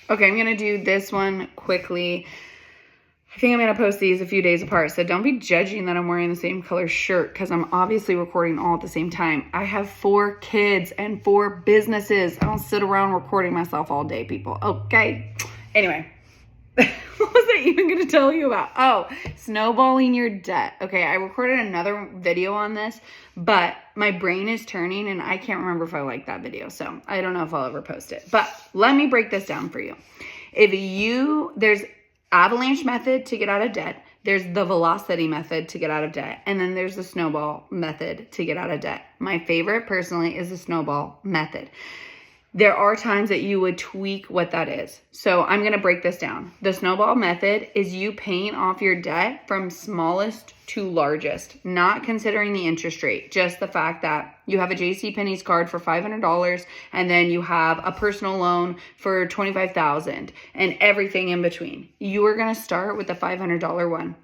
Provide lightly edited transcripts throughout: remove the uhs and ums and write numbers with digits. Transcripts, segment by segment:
Okay, I'm going to do this one quickly. I think I'm going to post these a few days apart, so don't be judging that I'm wearing the same color shirt because I'm obviously recording all at the same time. I have 4 kids and 4 businesses. I don't sit around recording myself all day, people. Okay. Anyway, what was I even going to tell you about? Oh, snowballing your debt. Okay, I recorded another video on this, but my brain is turning and I can't remember if I like that video, so I don't know if I'll ever post it. But let me break this down for you. There's avalanche method to get out of debt. There's the velocity method to get out of debt. And then there's the snowball method to get out of debt. My favorite personally is the snowball method. There are times that you would tweak what that is. So I'm going to break this down. The snowball method is you paying off your debt from smallest to largest, not considering the interest rate, just the fact that you have a JCPenney's card for $500 and then you have a personal loan for $25,000 and everything in between. You are going to start with the $500 one.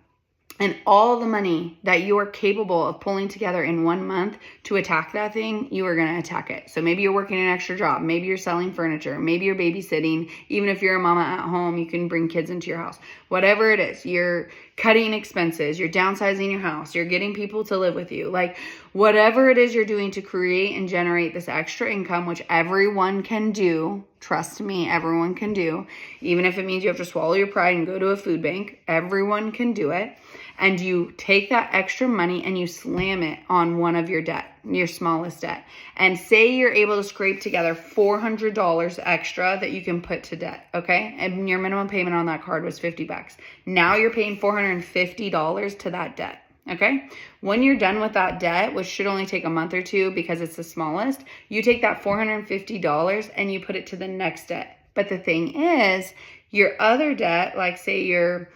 And all the money that you are capable of pulling together in 1 month to attack that thing, you are going to attack it. So maybe you're working an extra job. Maybe you're selling furniture. Maybe you're babysitting. Even if you're a mama at home, you can bring kids into your house. Whatever it is, you're cutting expenses. You're downsizing your house. You're getting people to live with you. Like whatever it is you're doing to create and generate this extra income, which everyone can do. Trust me, everyone can do. Even if it means you have to swallow your pride and go to a food bank, everyone can do it. And you take that extra money and you slam it on one of your debt, your smallest debt. And say you're able to scrape together $400 extra that you can put to debt, okay? And your minimum payment on that card was $50. Now you're paying $450 to that debt, okay? When you're done with that debt, which should only take a month or two because it's the smallest, you take that $450 and you put it to the next debt. But the thing is, your other debt, like say your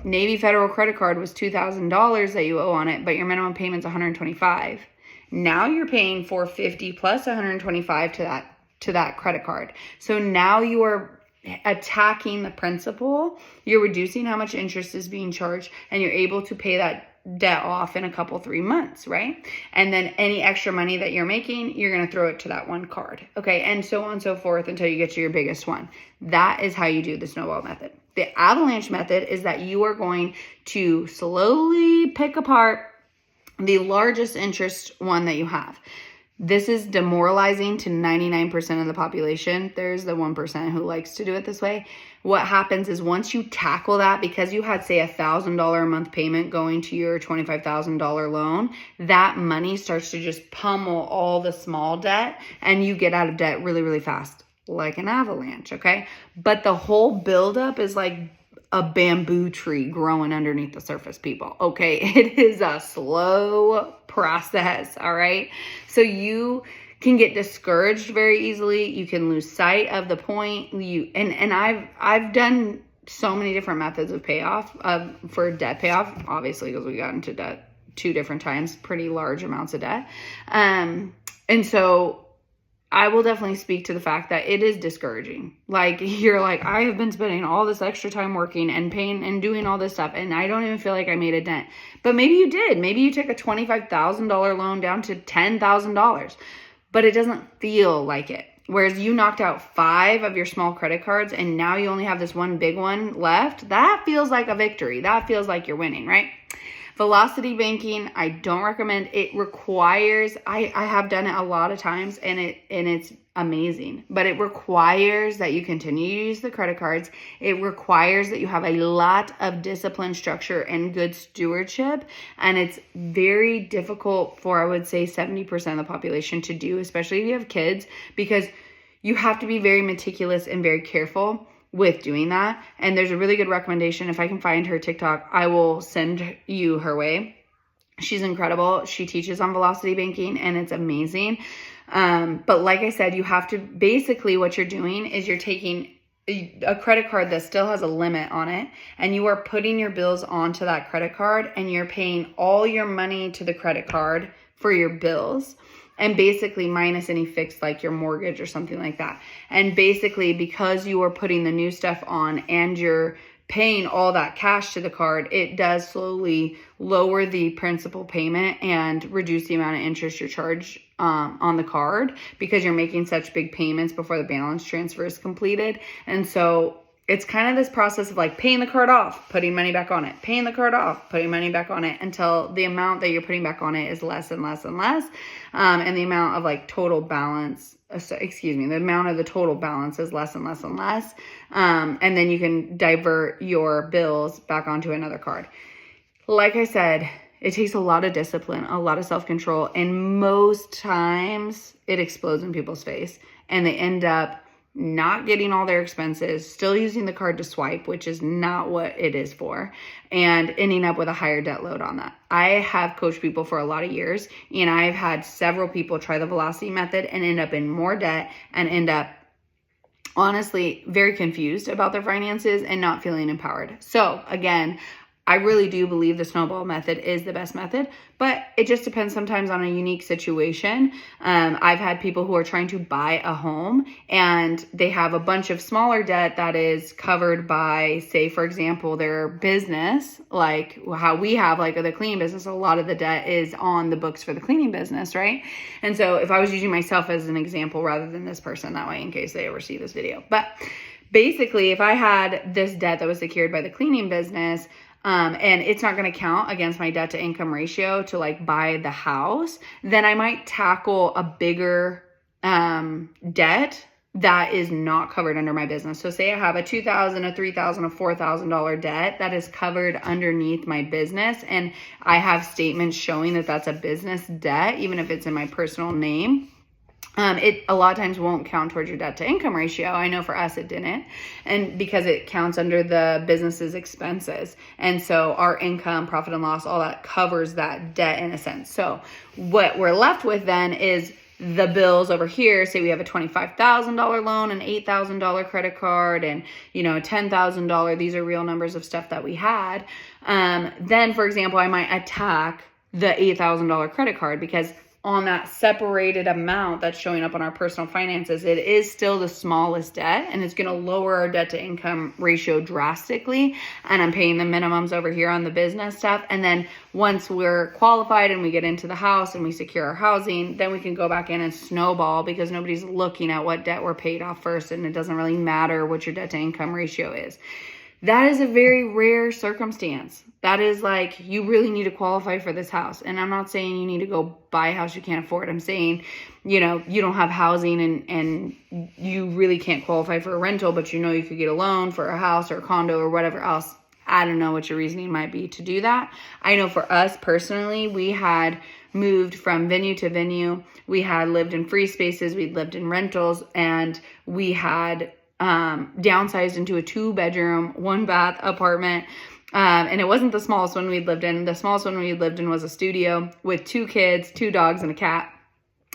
Navy Federal credit card was $2,000 that you owe on it, but your minimum payment's $125. Now you're paying $450 plus $125 to that credit card. So now you are attacking the principal. You're reducing how much interest is being charged, and you're able to pay that debt off in a couple, 3 months, right? And then any extra money that you're making, you're going to throw it to that one card. Okay. And so on and so forth until you get to your biggest one. That is how you do the snowball method. The avalanche method is that you are going to slowly pick apart the largest interest one that you have. This is demoralizing to 99% of the population. There's the 1% who likes to do it this way. What happens is once you tackle that, because you had, say, $1,000 a month payment going to your $25,000 loan, that money starts to just pummel all the small debt and you get out of debt really, really fast, like an avalanche, okay? But the whole buildup is like a bamboo tree growing underneath the surface, people. Okay, it is a slow process, all right? So you can get discouraged very easily. You can lose sight of the point. And I've done so many different methods of payoff for debt payoff, obviously, because we got into debt 2 different times, pretty large amounts of debt. And so I will definitely speak to the fact that it is discouraging. Like you're like, I have been spending all this extra time working and paying and doing all this stuff, and I don't even feel like I made a dent. But maybe you did. Maybe you took a $25,000 loan down to $10,000, but it doesn't feel like it. Whereas you knocked out 5 of your small credit cards and now you only have this one big one left. That feels like a victory. That feels like you're winning, right? Velocity banking, I don't recommend. It requires, I have done it a lot of times and it's amazing, but it requires that you continue to use the credit cards. It requires that you have a lot of discipline, structure, and good stewardship. And it's very difficult for, I would say, 70% of the population to do, especially if you have kids, because you have to be very meticulous and very careful with doing that. And there's a really good recommendation. If I can find her TikTok, I will send you her way. She's incredible. She teaches on velocity banking and it's amazing. But like I said, you have to, basically what you're doing is you're taking a credit card that still has a limit on it and you are putting your bills onto that credit card and you're paying all your money to the credit card for your bills. And basically minus any fixed, like your mortgage or something like that. And basically because you are putting the new stuff on and you're paying all that cash to the card, it does slowly lower the principal payment and reduce the amount of interest you're charged on the card because you're making such big payments before the balance transfer is completed. And so it's kind of this process of like paying the card off, putting money back on it, paying the card off, putting money back on it until the amount that you're putting back on it is less and less and less. And the amount of like total balance, the amount of the total balance is less and less and less. And then you can divert your bills back onto another card. Like I said, it takes a lot of discipline, a lot of self-control, and most times it explodes in people's face and they end up not getting all their expenses, still using the card to swipe, which is not what it is for, and ending up with a higher debt load on that. I have coached people for a lot of years, and I've had several people try the velocity method and end up in more debt and end up honestly very confused about their finances and not feeling empowered. So again, I really do believe the snowball method is the best method, but it just depends sometimes on a unique situation. I've had people who are trying to buy a home and they have a bunch of smaller debt that is covered by, say, for example, their business, like how we have like the cleaning business. A lot of the debt is on the books for the cleaning business, right? And so if I was using myself as an example rather than this person, that way in case they ever see this video. But basically, if I had this debt that was secured by the cleaning business, and it's not going to count against my debt to income ratio to like buy the house, then I might tackle a bigger debt that is not covered under my business. So say I have a $2,000, a $3,000, a $4,000 debt that is covered underneath my business, and I have statements showing that that's a business debt, even if it's in my personal name. It a lot of times won't count towards your debt to income ratio. I know for us it didn't, and because it counts under the business's expenses. And so our income, profit and loss, all that covers that debt in a sense. So what we're left with then is the bills over here. Say we have a $25,000 loan, an $8,000 credit card, and a $10,000. These are real numbers of stuff that we had. Then, for example, I might attack the $8,000 credit card because on that separated amount that's showing up on our personal finances, it is still the smallest debt, and it's going to lower our debt to income ratio drastically. And I'm paying the minimums over here on the business stuff. And then once we're qualified and we get into the house and we secure our housing, then we can go back in and snowball because nobody's looking at what debt we're paid off first, and it doesn't really matter what your debt to income ratio is. That is a very rare circumstance. That is like, you really need to qualify for this house. And I'm not saying you need to go buy a house you can't afford. I'm saying, you don't have housing and you really can't qualify for a rental, but you could get a loan for a house or a condo or whatever else. I don't know what your reasoning might be to do that. I know for us personally, we had moved from venue to venue. We had lived in free spaces. We'd lived in rentals, and we had downsized into a 2-bedroom, 1-bath apartment. And it wasn't the smallest one we'd lived in. The smallest one we lived in was a studio with 2 kids, 2 dogs, and a cat.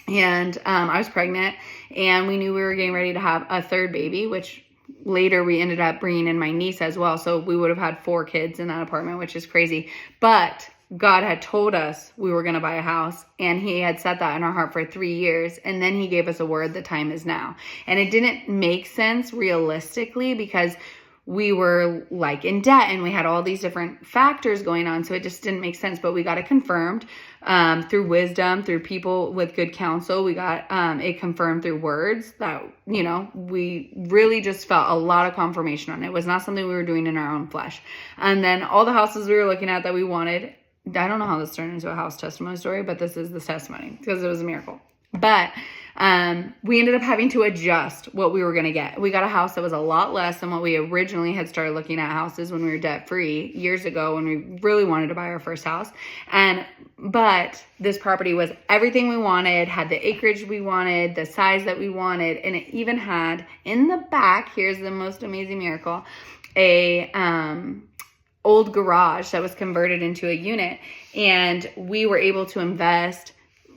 And I was pregnant, and we knew we were getting ready to have a 3rd baby, which later we ended up bringing in my niece as well. So we would have had 4 kids in that apartment, which is crazy. But God had told us we were going to buy a house, and he had set that in our heart for 3 years. And then he gave us a word, the time is now. And it didn't make sense realistically because we were like in debt and we had all these different factors going on. So it just didn't make sense, but we got it confirmed through wisdom, through people with good counsel. We got it confirmed through words that, we really just felt a lot of confirmation on it. It was not something we were doing in our own flesh. And then all the houses we were looking at that we wanted, I don't know how this turned into a house testimony story, but this is the testimony because it was a miracle. But we ended up having to adjust what we were going to get. We got a house that was a lot less than what we originally had started looking at houses when we were debt free years ago, when we really wanted to buy our first house. But this property was everything we wanted, had the acreage we wanted, the size that we wanted, and it even had in the back, here's the most amazing miracle, a old garage that was converted into a unit. And we were able to invest.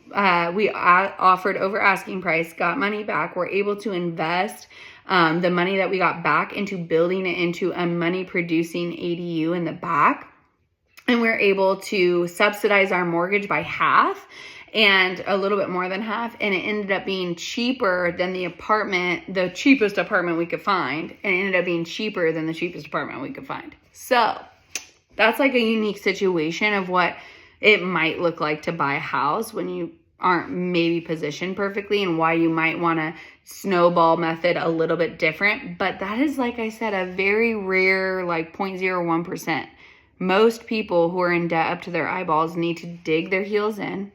We offered over asking price, got money back. We're able to invest the money that we got back into building it into a money producing ADU in the back. And we're able to subsidize our mortgage by half and a little bit more than half. And it ended up being cheaper than the cheapest apartment we could find. And it ended up being cheaper than the cheapest apartment we could find. So that's like a unique situation of what it might look like to buy a house when you aren't maybe positioned perfectly and why you might want to snowball method a little bit different. But that is, like I said, a very rare, like 0.01%. Most people who are in debt up to their eyeballs need to dig their heels in.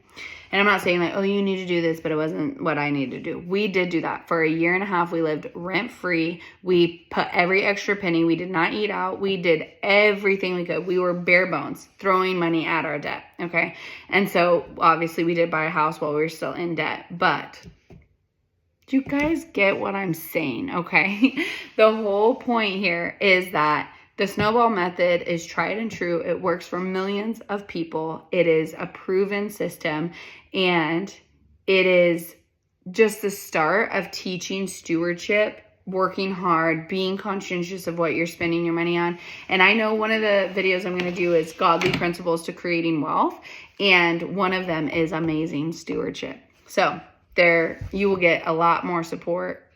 And I'm not saying like, oh, you need to do this, but it wasn't what I needed to do. We did do that. For a year and a half, we lived rent-free. We put every extra penny. We did not eat out. We did everything we could. We were bare bones, throwing money at our debt, okay? And so, obviously, we did buy a house while we were still in debt. But do you guys get what I'm saying, okay? The whole point here is that the snowball method is tried and true. It works for millions of people. It is a proven system, and it is just the start of teaching stewardship, working hard, being conscientious of what you're spending your money on. And I know one of the videos I'm going to do is godly principles to creating wealth, and one of them is amazing stewardship. So there, you will get a lot more support,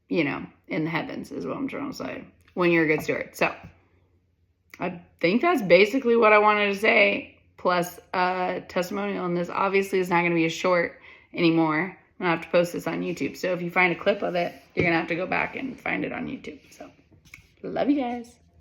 you know, in the heavens is what I'm trying to say, when you're a good steward. So I think that's basically what I wanted to say, plus a testimonial. And this obviously is not going to be a short anymore. I'm going to have to post this on YouTube. So if you find a clip of it, you're going to have to go back and find it on YouTube. So love you guys.